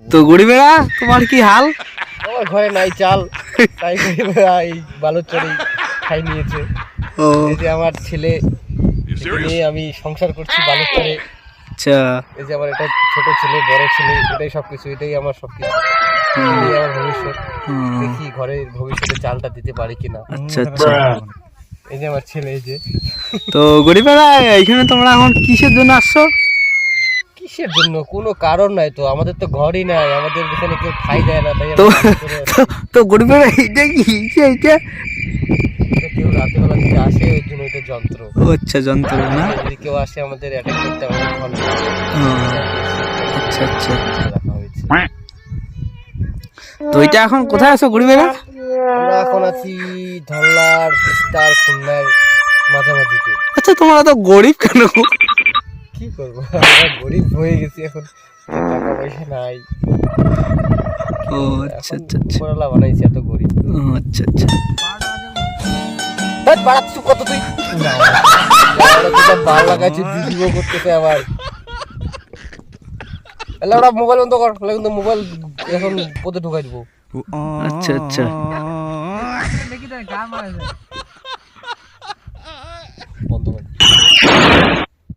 তো গরিবেরা তোমার কি হাল? আমার ঘরে নাই চাল, তাই গরিবেরা এই বালুর চড়েই খাই নিয়েছে। ও এই যে আমার ছেলে, একে নিয়ে আমি সংসার করছি বালুর চড়ে। আচ্ছা। এই যে আমার এটা ছোট ছেলে, বড় ছেলে, এটাই সবকিছু, এটাই আমার সবকিছু, এটাই আমার ভবিষ্যৎ। দেখি ঘরের ভবিষ্যতে চালটা দিতে পারি কিনা। আচ্ছা আচ্ছা। এই যে আমার ছেলে, এই যে। তো গরিবেরা এখানে তোমরা এখন কিসের জন্য আসছো? কিসের জন্য? কোনো কারণ নাই তো, আমাদের তো ঘরই নাই, আমাদের এখানে কেউ ঠাই দেয় না, তাই তো আমরা বালুর চরে আছি। তো গরিবেরা এইটা কি এইটা? এটা কেউ রাতের বেলা যদি আসে, ওই জন্য এটা যন্ত্র। ও আচ্ছা, যন্ত্র না? যদি কেউ আসে আমাদের অ্যাটাক করতে, আমাদের ঘর ও, আচ্ছা আচ্ছা। রাখা হয়েছে। তো এটা এখন কোথায় আছো গরিবেরা? আমরা এখন আছি ধল্লার, তিস্তার, খুলনার মাঝামাঝিতে। আচ্ছা, তোমরা তো গরিব কেন? কি করবো, আমরা গরিব হয়ে গেছি এখন, টাকা পয়সা নাই। ও আচ্ছা আচ্ছা আচ্ছা। উপরওয়ালা বানাইছে, এত গরিব। ও আচ্ছা আচ্ছা। ধ্যাৎ, বাড়াচ্ছু কত তুই? বার লাগাইছে, ভিডিও করতেছে আবার। তাহলে ওরা মোবাইল বন্ধ কর, তাহলে কিন্তু মোবাইল এখন পথে ঢুকাই দিব। আচ্ছা আচ্ছা। বন্ধ